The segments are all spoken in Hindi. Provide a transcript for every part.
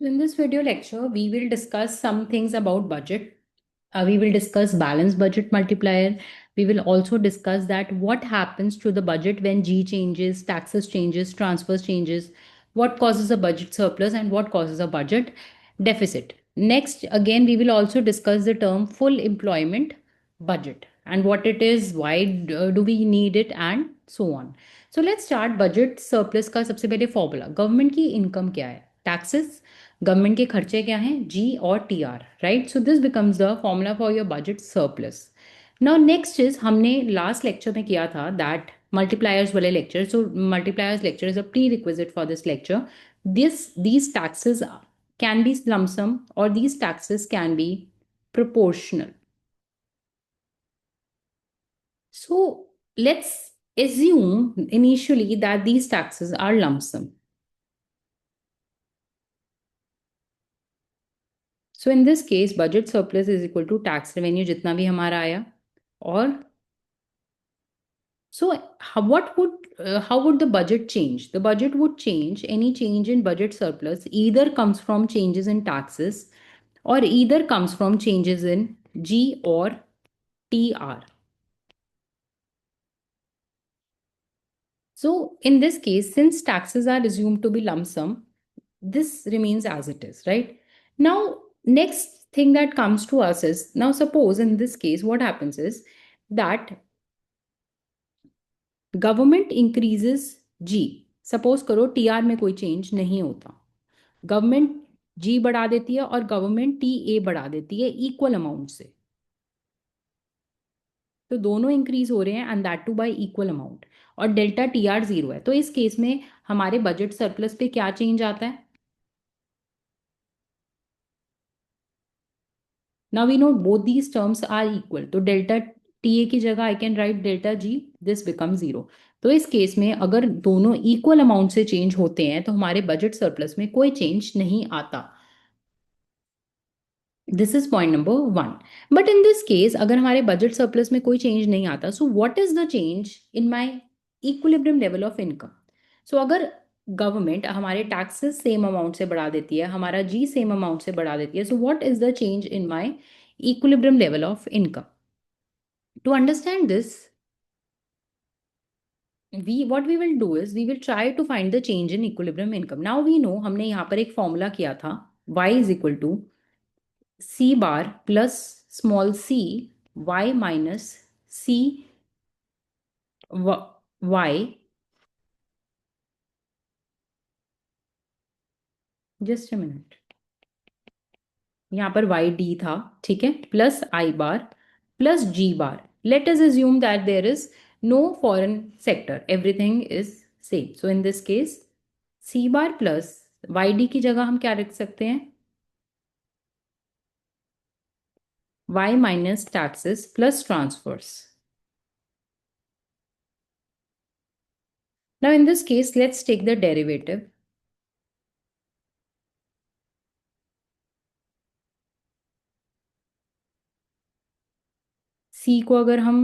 In this video lecture, we will discuss some things about budget. We will discuss balance budget multiplier. We will also discuss that what happens to the budget when G changes, taxes changes, transfers changes, what causes a budget surplus and what causes a budget deficit. Next, again, we will also discuss the term full employment budget and what it is, why do we need it, and so on. So let's start budget surplus का सबसे पहले फॉर्मूला गवर्नमेंट की इनकम क्या है टैक्सेस गवर्नमेंट के खर्चे क्या हैं जी और T R right so this becomes the formula for your budget surplus now next is हमने लास्ट लेक्चर में किया था दैट मल्टीप्लायर्स वाले lecture so multipliers lecture is a pre requisite for this lecture these taxes can be lump sum or these taxes can be proportional. So let's assume initially that these taxes are lump sum. So in this case, budget surplus is equal to tax revenue जितना भी हमारा आया और so how would the budget change? The budget would change. Any change in budget surplus either comes from changes in taxes or either comes from changes in G or TR. So in this case, since taxes are assumed to be lump sum, this remains as it is, right? Now, next thing that comes to us is now suppose in this case, what happens is that government increases G suppose करो टीआर में कोई चेंज नहीं होता गवर्नमेंट जी बढ़ा देती है और गवर्नमेंट टी ए बढ़ा देती है इक्वल अमाउंट से तो दोनों इंक्रीज हो रहे हैं and that too by equal amount और डेल्टा टी आर जीरो है तो इस केस में हमारे बजट सरप्लस पे क्या चेंज आता है now we know both these terms are equal तो डेल्टा टी ए की जगह I can write delta G this become zero तो इस केस में अगर दोनों इक्वल अमाउंट से चेंज होते हैं तो हमारे बजट सरप्लस में कोई चेंज नहीं आता this is point number one but in this case अगर हमारे बजट सरप्लस में कोई चेंज नहीं आता सो what is the change in my equilibrium level of income so अगर गवर्नमेंट हमारे टैक्सेस सेम अमाउंट से बढ़ा देती है हमारा जी सेम अमाउंट से बढ़ा देती है so what is the change in my equilibrium level of income to understand this we what we will do is we will try to find the change in equilibrium income now we know हमने यहाँ पर एक फॉर्मूला किया था y is equal to c bar plus small c y minus c y just a minute यहाँ पर वाई डी था ठीक है plus I bar plus G bar let us assume that there is no foreign sector everything is same so in this case C bar plus Y D की जगह हम क्या रख सकते हैं y minus taxes plus transfers. Now in this case, let's take the derivative. C को अगर हम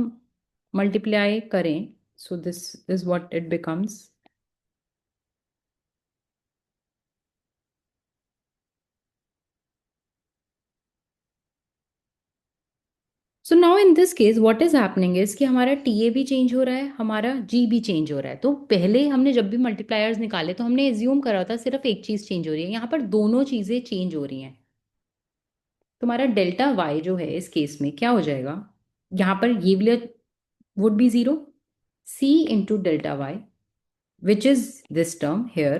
multiply करें, so this is what it becomes. So now in this case, what is happening is कि हमारा TA भी चेंज हो रहा है हमारा G भी चेंज हो रहा है तो पहले हमने जब भी मल्टीप्लायर्स निकाले तो हमने एज्यूम करा था सिर्फ एक चीज चेंज हो रही है यहाँ पर दोनों चीजें चेंज हो रही हैं तो हमारा डेल्टा y जो है इस केस में क्या हो जाएगा यहाँ पर ये वाला would be 0 c into delta y which is this term here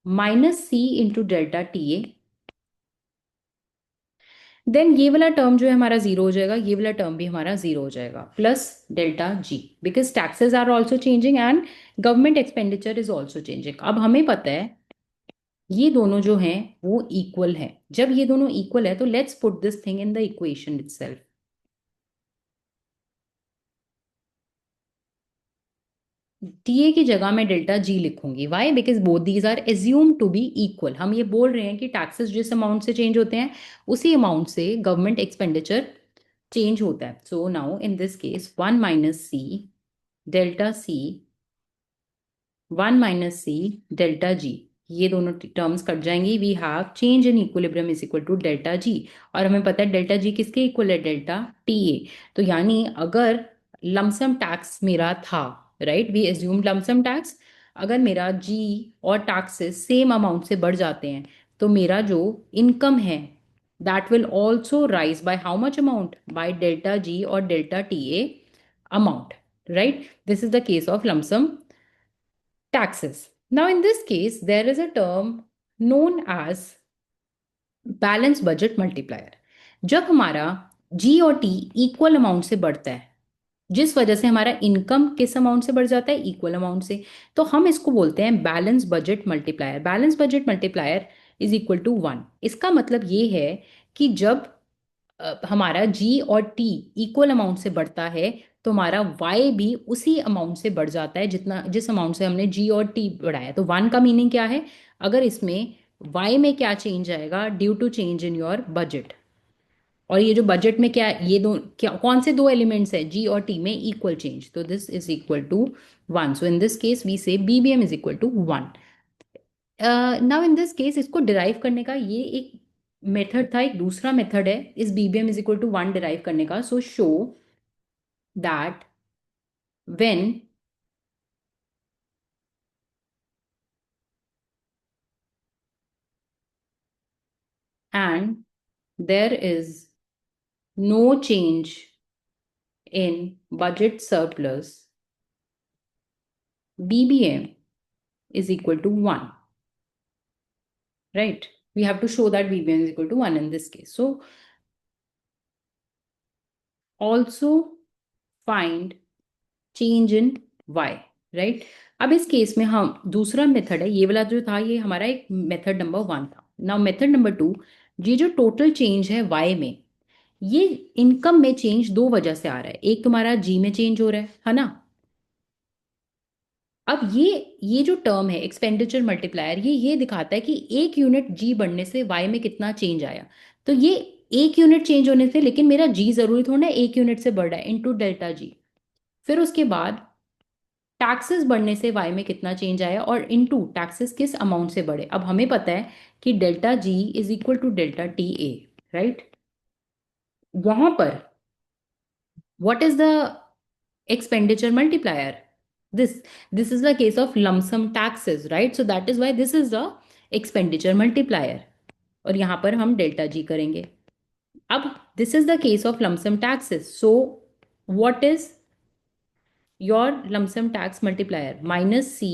minus c into delta ta then ये वाला टर्म जो है हमारा जीरो हो जाएगा ये वाला टर्म भी हमारा जीरो हो जाएगा plus delta G because taxes are also changing and government expenditure is also changing अब हमें पता है ये दोनों जो हैं वो इक्वल है जब ये दोनों इक्वल है तो let's put this thing in the equation itself TA की जगह मैं डेल्टा जी लिखूंगी Y because both these are assume to be equal हम ये बोल रहे हैं कि टैक्सेस जिस अमाउंट से चेंज होते हैं उसी अमाउंट से गवर्नमेंट एक्सपेंडिचर चेंज होता है so now in this case one minus C delta C one minus C delta G ये दोनों टर्म्स कट जाएंगी। We have change in equilibrium is equal to delta G, और हमें पता है डेल्टा जी किसके इक्वल है, डेल्टा टी ए। तो यानी अगर लमसम टैक्स मेरा था, right, we assume lump sum tax, अगर मेरा जी और टैक्सेस सेम अमाउंट से बढ़ जाते हैं, तो मेरा जो इनकम है that will also rise by how much amount, by delta G और delta T a amount, right? This is the case of lump sum taxes. Now, in this case, there is a term known as balance budget multiplier. जब हमारा जी और टी इक्वल अमाउंट से बढ़ता है, जिस वजह से हमारा इनकम किस अमाउंट से बढ़ जाता है, इक्वल अमाउंट से, तो हम इसको बोलते हैं balance budget multiplier. Balance budget multiplier is equal to 1। इसका मतलब ये है कि जब हमारा जी और टी इक्वल अमाउंट से बढ़ता है, तो हमारा वाई भी उसी अमाउंट से बढ़ जाता है जितना, जिस अमाउंट से हमने जी और टी बढ़ाया। तो 1 का मीनिंग क्या है, अगर इसमें वाई में क्या चेंज आएगा, due to change in your budget. और ये जो बजट में क्या, ये दो क्या, कौन से दो एलिमेंट्स है जी और टी में इक्वल चेंज, तो this is equal to 1। So in this case we say BBM is equal to 1। Now in this case इसको डिराइव करने का ये एक मेथड था, एक दूसरा मेथड है इस BBM is equal to 1 derive करने का। So show that when and there is no change in budget surplus, BBM is equal to 1, right? We have to show that BBM is equal to 1 in this case. So also find change in Y, right? अब इस केस में हम दूसरा मेथड है, ये वाला जो था ये हमारा एक मेथड नंबर 1 था। नाउ मेथड नंबर 2, ये जो टोटल चेंज है Y में, ये इनकम में चेंज दो वजह से आ रहा है। एक तुम्हारा जी में चेंज हो रहा है ना। अब ये जो टर्म है एक्सपेंडिचर मल्टीप्लायर, ये दिखाता है कि एक यूनिट जी बढ़ने से वाई में कितना चेंज आया। तो ये एक यूनिट चेंज होने से, लेकिन मेरा जी जरूरी थोड़ा ना एक यूनिट से बढ़ रहा है, इनटू डेल्टा जी। फिर उसके बाद टैक्सेस बढ़ने से वाई में कितना चेंज आया, और इनटू टैक्सेस किस अमाउंट से बढ़े। अब हमें पता है कि delta G is equal to delta T A, right. वहां पर what is the expenditure multiplier, this is the case of lump sum taxes, right? So that is why this is the expenditure multiplier, और यहां पर हम डेल्टा जी करेंगे। अब this is the case of lump sum taxes, so what is your lump sum tax multiplier, minus c,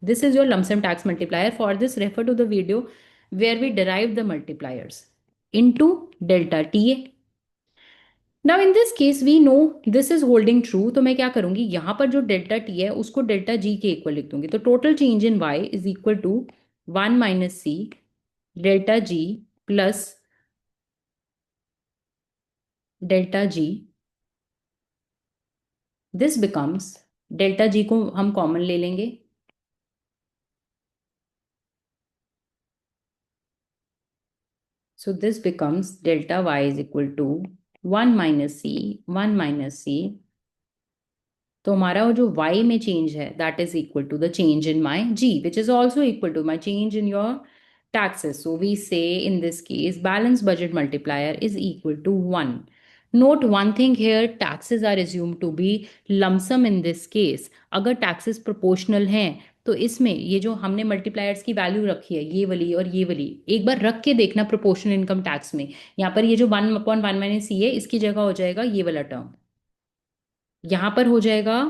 this is your lump sum tax multiplier. For this refer to the video where we derive the multipliers into delta ta। Now in this case we know this is holding true, तो मैं क्या करूंगी, यहां पर जो डेल्टा टी है उसको डेल्टा जी के इक्वल लिख दूंगी। तो total change in Y is equal to 1 minus C delta G plus delta G. This becomes, delta G को हम कॉमन ले लेंगे, so this becomes delta Y is equal to 1 minus C, 1 minus C. तो हमारा वो जो y में चेंज है that is equal to the change in my g, which is also equal to my change in your taxes. So we say in this case balance budget multiplier is equal to 1. Note one thing here, taxes are assumed to be lump sum in this case. अगर taxes proportional हैं तो इसमें ये जो हमने मल्टीप्लायर्स की वैल्यू रखी है, ये वाली और ये वाली, एक बार रख के देखना प्रोपोर्शनल इनकम टैक्स में। यहाँ पर ये जो 1/1 माइनस सी है, इसकी जगह हो जाएगा ये वाला टर्म, यहाँ पर हो जाएगा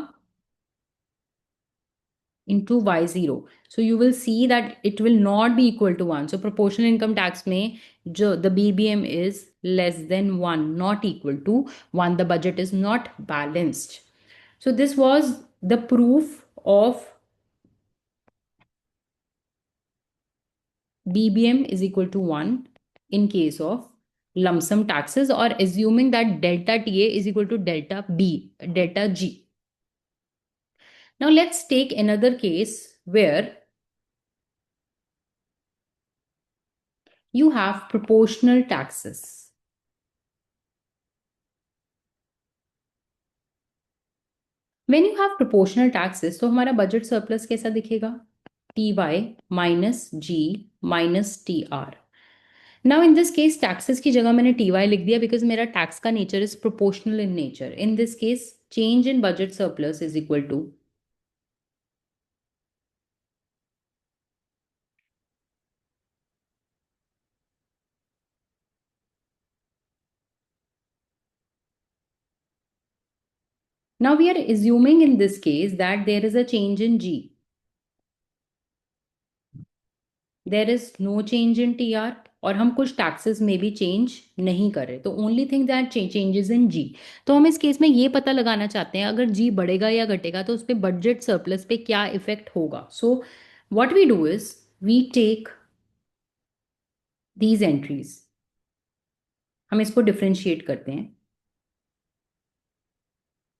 into y0। So you will see that it will not be equal to 1. So proportional income tax में जो the BBM is less than 1, not equal to 1. The budget is not balanced. So this was the proof of BBM is equal to 1 in case of lump sum taxes, or assuming that delta TA is equal to delta B, delta G. Now let's take another case where you have proportional taxes. When you have proportional taxes, तो हमारा बजट सरप्लस कैसा दिखेगा? TY minus G minus TR. Now in this case taxes की जगह मैंने TY लिख दिया बिकॉज मेरा टैक्स का nature is proportional in nature. In this case change in budget surplus is equal to. Now we are assuming in this case that there is a change in G. There is no change in TR और हम कुछ टैक्सेस में भी चेंज नहीं कर रहे. तो only thing that changes in G. तो हम इस केस में ये पता लगाना चाहते हैं अगर जी बढ़ेगा या घटेगा तो उस पर बजट सरप्लस पे क्या इफेक्ट होगा. So what we do is we take these entries. हम इसको डिफरेंशिएट करते हैं.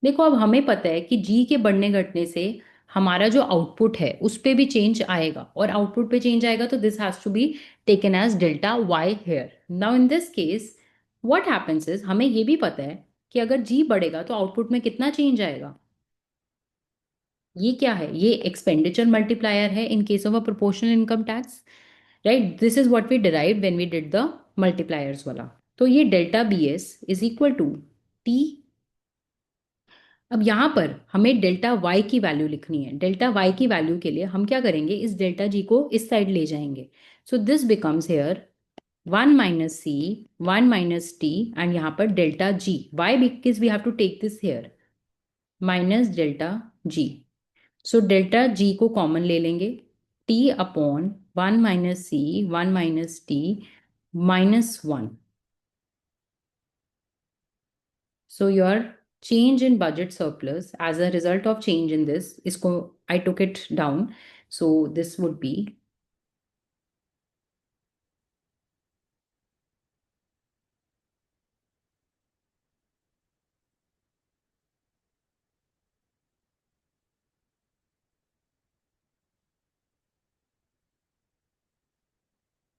देखो अब हमें पता है कि जी के बढ़ने घटने से हमारा जो आउटपुट है उस पे भी चेंज आएगा और आउटपुट पे चेंज आएगा तो this has to be taken as delta Y here. Now in this case what happens is हमें ये भी पता है कि अगर जी बढ़ेगा तो आउटपुट में कितना चेंज आएगा. ये क्या है? ये एक्सपेंडिचर मल्टीप्लायर है in case of a proportional income tax. Right, this is what we derive when we did the multipliers वाला. तो ये delta B S is equal to T. अब यहाँ पर हमें डेल्टा वाई की वैल्यू लिखनी है. डेल्टा वाई की वैल्यू के लिए हम क्या करेंगे, इस डेल्टा जी को इस साइड ले जाएंगे. So this becomes here 1 - C 1 - T and यहाँ पर delta G Y because we have to take this here minus delta G. So delta G को कॉमन ले लेंगे. T upon 1 - C 1 - T -1. So your change in budget surplus as a result of change in this is I took it down. So this would be.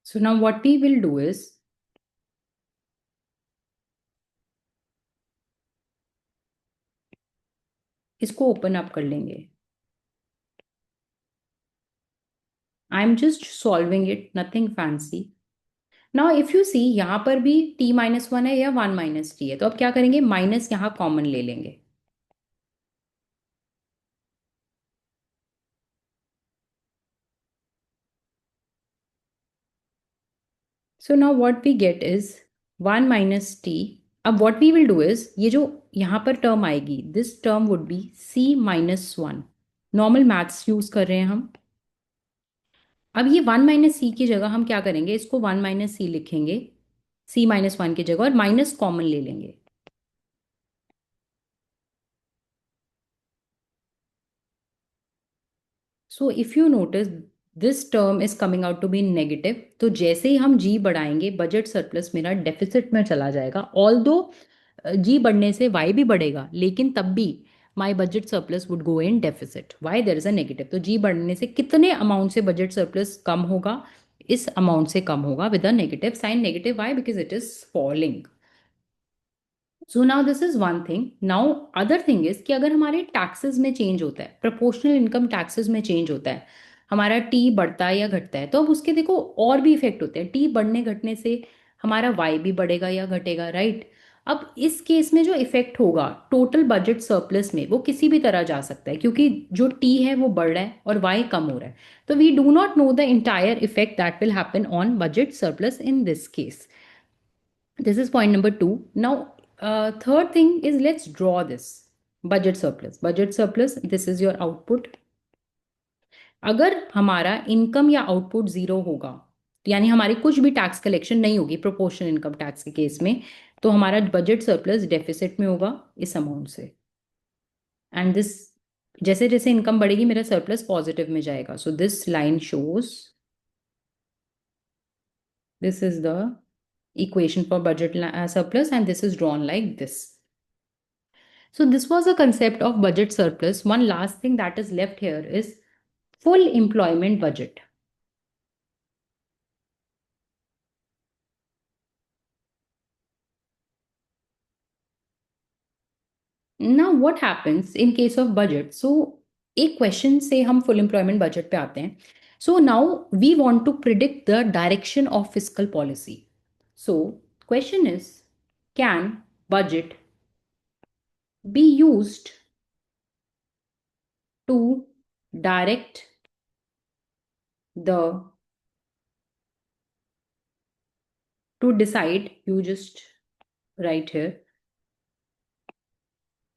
So now what we will do is इसको ओपन अप कर लेंगे. I am just solving it, nothing fancy. Now if you see यहाँ पर भी T-1 है या 1 - T है तो अब क्या करेंगे, माइनस यहाँ कॉमन ले लेंगे. So now what we get is 1 - T. अब what we will do is ये जो यहाँ पर टर्म आएगी this term would be C-1. Normal maths use कर रहे हैं हम. अब ये 1 - C की जगह हम क्या करेंगे, इसको 1 - C लिखेंगे C-1 की जगह और माइनस कॉमन ले लेंगे. So if you notice this term is coming out to be negative. तो जैसे ही हम जी बढ़ाएंगे बजट सरप्लस मेरा डेफिसिट में चला जाएगा. ऑल दो जी बढ़ने से वाई भी बढ़ेगा लेकिन तब भी my budget surplus would go in deficit. Why there is a negative. तो जी बढ़ने से कितने अमाउंट से बजट सरप्लस कम होगा, इस अमाउंट से कम होगा with a negative sign. Negative Y because it is falling. So now this is one thing. Now other thing is कि अगर हमारे टैक्सेस में चेंज होता है, प्रोपोर्शनल इनकम टैक्सेस में चेंज होता है, हमारा टी बढ़ता है या घटता है तो अब उसके देखो और भी इफेक्ट होते हैं. टी बढ़ने घटने से हमारा वाई भी बढ़ेगा या घटेगा, राइट. अब इस केस में जो इफेक्ट होगा टोटल बजट सरप्लस में वो किसी भी तरह जा सकता है क्योंकि जो टी है वो बढ़ रहा है और वाई कम हो रहा है. तो we do not know the entire effect that will happen on budget surplus in this case. This is point number two. Now, third thing is let's draw this budget surplus. Budget surplus, this is your output. अगर हमारा इनकम या आउटपुट जीरो होगा यानी हमारी कुछ भी टैक्स कलेक्शन नहीं होगी प्रोपोर्शनल इनकम टैक्स के केस में तो हमारा बजट सरप्लस डेफिसिट में होगा इस अमाउंट से. एंड दिस जैसे जैसे इनकम बढ़ेगी मेरा सरप्लस पॉजिटिव में जाएगा. So this line shows this is the equation for budget surplus and this is drawn like this. So this was a concept of budget surplus. One last thing that is left here is full employment budget. Now what happens in case of budget? So एक क्वेश्चन से हम फुल एम्प्लॉयमेंट बजट पे आते हैं. So now we want to predict the direction of fiscal policy. So question is, can budget be used to direct the to decide, you just write here,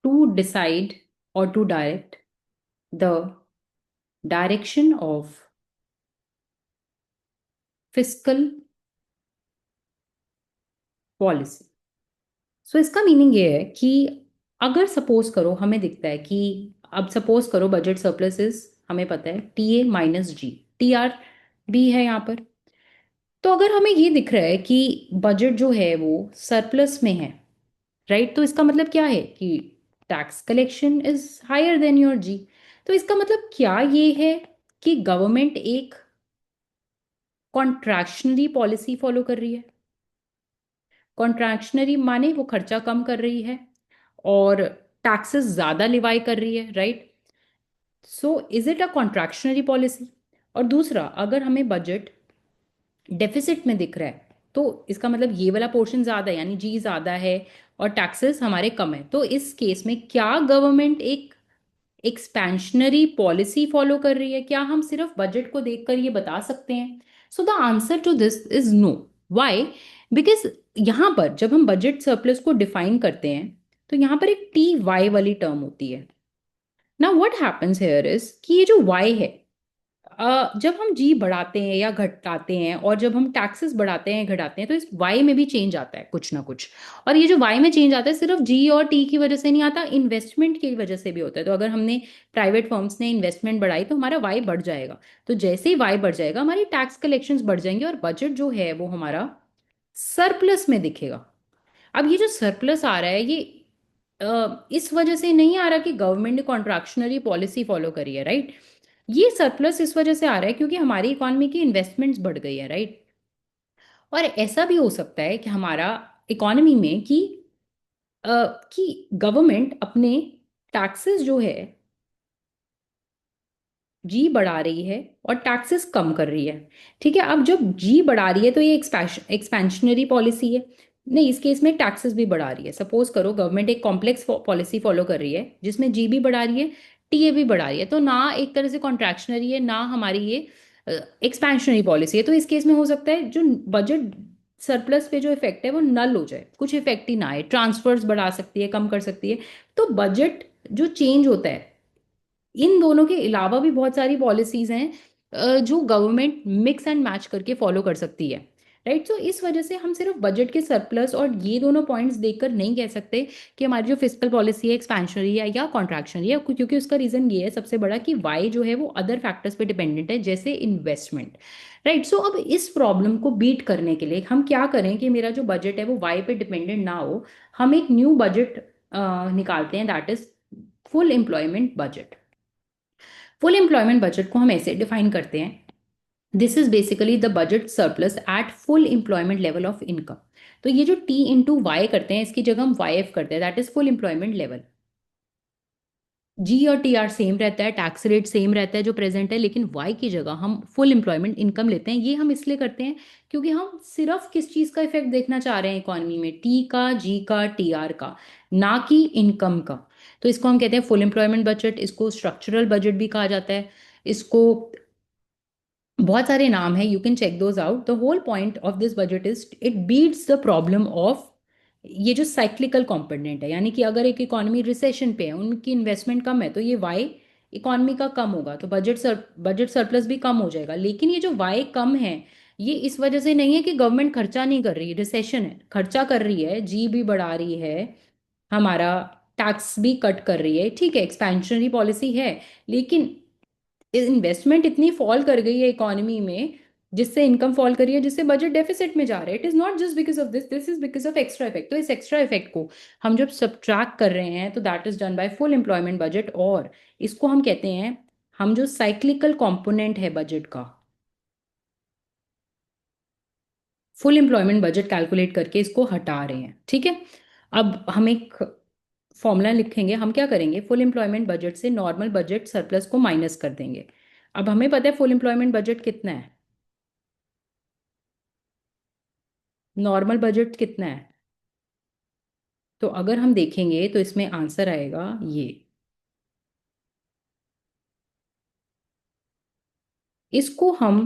to decide or to direct the direction of fiscal policy. So इसका मीनिंग ये है कि अगर सपोज करो हमें दिखता है कि अब सपोज करो बजट सरप्लस इज, हमें पता है TA-G, TR भी है यहाँ पर. तो अगर हमें ये दिख रहा है कि बजट जो है वो सरप्लस में है, राइट, तो इसका मतलब क्या है कि tax collection is higher than your G. तो इसका मतलब क्या ये है कि गवर्नमेंट एक कॉन्ट्रैक्शनरी पॉलिसी फॉलो कर रही है. कॉन्ट्रैक्शनरी माने वो खर्चा कम कर रही है और टैक्सेस ज्यादा लिवाई कर रही है, right. So is it a contractionary policy. और दूसरा, अगर हमें बजट डेफिसिट में दिख रहा है तो इसका मतलब ये वाला पोर्शन ज्यादा है, यानी जी ज्यादा है और टैक्सेस हमारे कम है. तो इस केस में क्या गवर्नमेंट एक एक्सपेंशनरी पॉलिसी फॉलो कर रही है? क्या हम सिर्फ बजट को देखकर ये बता सकते हैं? So the answer to this is no. Why? Because यहां पर जब हम बजट सरप्लस को डिफाइन करते हैं तो यहां पर एक TY वाली टर्म होती है. ना व्हाट हैपेंस हेयर इज कि ये जो Y है, जब हम जी बढ़ाते हैं या घटाते हैं और जब हम टैक्सेस बढ़ाते हैं घटाते हैं तो इस वाई में भी चेंज आता है कुछ ना कुछ. और ये जो वाई में चेंज आता है सिर्फ जी और टी की वजह से नहीं आता, इन्वेस्टमेंट की वजह से भी होता है. तो अगर हमने प्राइवेट फर्म्स ने इन्वेस्टमेंट बढ़ाई तो हमारा वाई बढ़ जाएगा. तो जैसे ही वाई बढ़ जाएगा हमारी टैक्स कलेक्शंस बढ़ जाएंगे और बजट जो है वो हमारा सरप्लस में दिखेगा. अब ये जो सरप्लस आ रहा है ये इस वजह से नहीं आ रहा कि गवर्नमेंट ने कॉन्ट्रैक्शनरी पॉलिसी फॉलो करी है, राइट. ये सरप्लस इस वजह से आ रहा है क्योंकि हमारी इकोनॉमी की इन्वेस्टमेंट्स बढ़ गई है, राइट. और ऐसा भी हो सकता है कि हमारा इकोनॉमी में अ, कि गवर्नमेंट अपने टैक्सेस जो है जी बढ़ा रही है और टैक्सेस कम कर रही है. ठीक है, अब जब जी बढ़ा रही है तो ये एक्सपेंशनरी पॉलिसी है. नहीं, इस केस में टैक्सेस भी बढ़ा रही है. सपोज करो गवर्नमेंट एक कॉम्प्लेक्स पॉलिसी फॉलो कर रही है जिसमें जी भी बढ़ा रही है, टीए भी बढ़ा रही है. तो ना एक तरह से कॉन्ट्रैक्शनरी है ना हमारी ये एक्सपेंशनरी पॉलिसी है. तो इस केस में हो सकता है जो बजट सरप्लस पे जो इफेक्ट है वो नल हो जाए, कुछ इफेक्ट ही ना आए. ट्रांसफर्स बढ़ा सकती है, कम कर सकती है. तो बजट जो चेंज होता है, इन दोनों के अलावा भी बहुत सारी पॉलिसीज हैं जो गवर्नमेंट मिक्स एंड मैच करके फॉलो कर सकती है, राइट. सो इस वजह से हम सिर्फ बजट के सरप्लस और ये दोनों पॉइंट्स देखकर नहीं कह सकते कि हमारी जो फिस्कल पॉलिसी है एक्सपेंशनरी है या कॉन्ट्रैक्शनरी है, क्योंकि उसका रीजन ये है सबसे बड़ा कि वाई जो है वो अदर फैक्टर्स पे डिपेंडेंट है जैसे इन्वेस्टमेंट, राइट. सो अब इस प्रॉब्लम को बीट करने के लिए हम क्या करें कि मेरा जो बजट है वो वाई पे डिपेंडेंट ना हो. हम एक न्यू बजट निकालते हैं, that is full employment budget. Full employment budget को हम ऐसे डिफाइन करते हैं, this is basically the budget surplus at full employment level of income. तो ये जो T/Y करते हैं इसकी जगह हम YF करते हैं, that is full employment level. G और TR सेम रहता है, टैक्स रेट सेम रहता है जो प्रेजेंट है, लेकिन वाई की जगह हम फुल एम्प्लॉयमेंट इनकम लेते हैं. ये हम इसलिए करते हैं क्योंकि हम सिर्फ किस चीज़ का इफेक्ट देखना चाह रहे हैं इकोनॉमी में, टी का, जी का, TR का, ना कि इनकम का. तो इसको हम कहते हैं फुल एम्प्लॉयमेंट बजट. इसको स्ट्रक्चरल बजट भी कहा जाता है. इसको बहुत सारे नाम है, you can check those out. The whole point of this budget is it beats the problem of ये जो साइक्लिकल कंपोनेंट है, यानी कि अगर एक इकोनॉमी रिसेशन पे है, उनकी इन्वेस्टमेंट कम है, तो ये वाई इकोनॉमी का कम होगा तो बजट सरप्लस भी कम हो जाएगा. लेकिन ये जो वाई कम है ये इस वजह से नहीं है कि गवर्नमेंट खर्चा नहीं कर रही, रिसेशन है, खर्चा कर रही है, जी भी बढ़ा रही है, हमारा टैक्स भी कट कर रही है, ठीक है, एक्सपेंशनरी पॉलिसी है. लेकिन इन्वेस्टमेंट इतनी फॉल कर गई है इकोनॉमी में जिससे इनकम फॉल करी है, जिससे बजट डेफिसिट में जा रहा है. It is not just because of this, this is because of extra effect. तो इस एक्स्ट्रा इफेक्ट को हम जब सब्ट्रैक्ट कर रहे हैं तो that is done by full employment budget. और इसको हम कहते हैं, हम जो साइक्लिकल कंपोनेंट है बजट का, फुल एम्प्लॉयमेंट बजट कैलकुलेट करके इसको हटा रहे हैं, ठीक है. अब हम एक फॉर्मूला लिखेंगे. हम क्या करेंगे, फुल एम्प्लॉयमेंट बजट से नॉर्मल बजट सरप्लस को माइनस कर देंगे. अब हमें पता है फुल एम्प्लॉयमेंट बजट कितना है, नॉर्मल बजट कितना है। तो अगर हम देखेंगे तो इसमें आंसर आएगा ये। इसको हम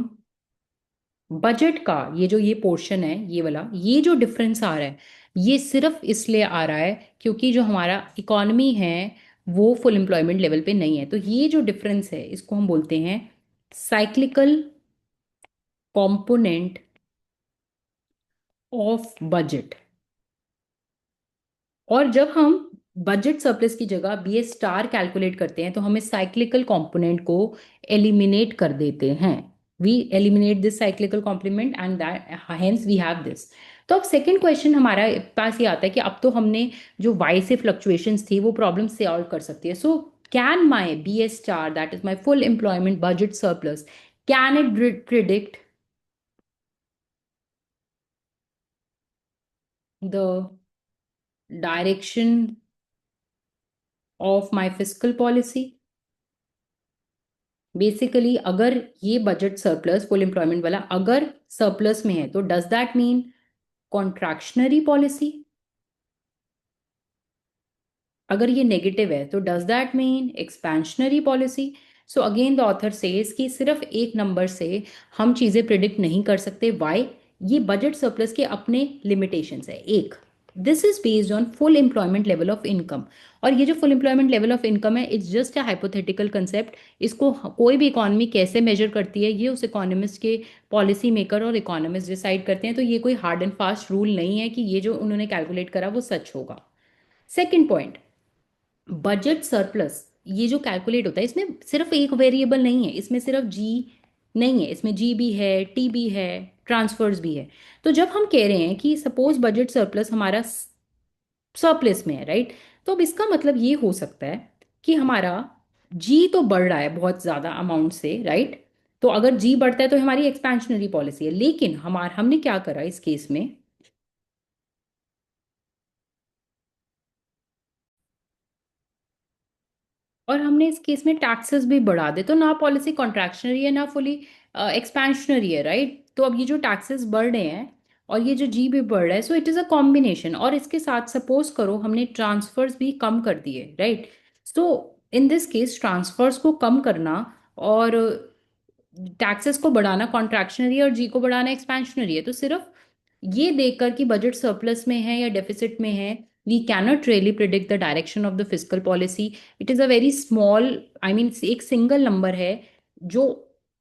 बजट का ये जो ये पोर्शन है, ये वाला, ये जो डिफरेंस आ रहा है, ये सिर्फ इसलिए आ रहा है क्योंकि जो हमारा इकॉनमी है वो फुल एम्प्लॉयमेंट लेवल पे नहीं है। तो ये जो डिफरेंस है इसको हम बोलते हैं साइक्लिकल कंपोनेंट ऑफ बजट। और जब हम बजट सरप्लस की जगह BS स्टार कैलकुलेट करते हैं तो हमें साइक्लिकल कंपोनेंट को एलिमिनेट कर देते हैं। We eliminate this cyclical complement and that hence we have this. तो अब सेकंड क्वेश्चन हमारा पास ये आता है कि अब तो हमने जो वाई से फ्लक्चुएशंस थी वो प्रॉब्लम सॉल्व कर सकती है। So can my BS star that is my full employment budget surplus, can it predict the direction of my fiscal policy? Basically अगर ये बजट सरप्लस फुल एम्प्लॉयमेंट वाला अगर सरप्लस में है तो does that mean contractionary policy? अगर ये नेगेटिव है तो does that mean expansionary policy? So again the author says कि सिर्फ एक नंबर से हम चीजें प्रिडिक्ट नहीं कर सकते। वाई? ये बजट सरप्लस के अपने लिमिटेशंस है। एक, this is based on full employment level of income. और ये जो full employment level of income है it's just a hypothetical concept. इसको कोई भी इकॉनमी कैसे मेजर करती है ये उस इकोनॉमिस्ट के पॉलिसी मेकर और इकोनॉमिस्ट डिसाइड करते हैं। तो ये कोई हार्ड एंड फास्ट रूल नहीं है कि ये जो उन्होंने कैलकुलेट करा वो सच होगा। सेकेंड पॉइंट, बजट सरप्लस ये जो कैलकुलेट होता है इसमें सिर्फ एक वेरिएबल नहीं है, इसमें सिर्फ जी नहीं है, इसमें जी भी है, टी भी है, ट्रांसफर्स भी है। तो जब हम कह रहे हैं कि सपोज बजट सरप्लस हमारा सरप्लस में है, राइट, तो अब इसका मतलब ये हो सकता है कि हमारा जी तो बढ़ रहा है बहुत ज्यादा अमाउंट से, राइट। तो अगर जी बढ़ता है तो हमारी एक्सपेंशनरी पॉलिसी है। लेकिन हमने क्या करा इस केस में, और हमने इस केस में टैक्सेस भी बढ़ा दे तो ना पॉलिसी कॉन्ट्रैक्शनरी है ना फुली एक्सपेंशनरी है, राइट। तो अब ये जो टैक्सेस बढ़ रहे हैं और ये जो जी भी बढ़ रहा है, so it is a combination. और इसके साथ सपोज करो हमने ट्रांसफर्स भी कम कर दिए, right. So in this case transfers को कम करना और टैक्सेस को बढ़ाना कॉन्ट्रैक्शनरी है और जी को बढ़ाना एक्सपेंशनरी है। तो सिर्फ ये देखकर कि बजट सरप्लस में है या डेफिसिट में है, we cannot really predict the direction of the fiscal policy. It is a very small, I mean एक सिंगल नंबर है जो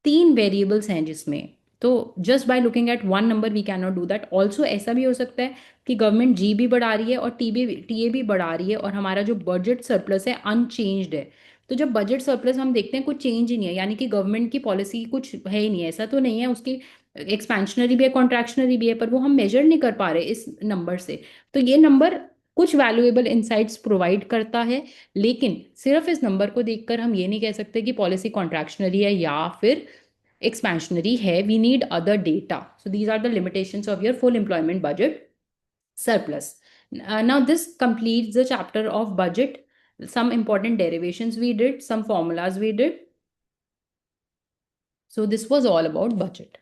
तीन वेरिएबल्स हैं जिसमें। तो just by looking at one number we can not do that. Also ऐसा भी हो सकता है कि गवर्नमेंट जी भी बढ़ा रही है और टीए भी बढ़ा रही है और हमारा जो बजट सरप्लस है अनचेंज्ड है। तो जब बजट सरप्लस हम देखते हैं कुछ चेंज ही नहीं है, यानी कि गवर्नमेंट की पॉलिसी कुछ है ही नहीं है, ऐसा तो नहीं है, उसकी एक्सपेंशनरी भी है कॉन्ट्रैक्शनरी भी है, पर वो हम मेजर नहीं कर पा रहे इस नंबर से। तो ये नंबर कुछ वैल्यूएबल इंसाइट्स प्रोवाइड करता है, लेकिन सिर्फ इस नंबर को देखकर हम ये नहीं कह सकते कि पॉलिसी कॉन्ट्रैक्शनरी है या फिर expansionary है। We need other data. So these are the limitations of your full employment budget surplus. Now this completes the chapter of budget. Some important derivations we did, some formulas we did. So this was all about budget.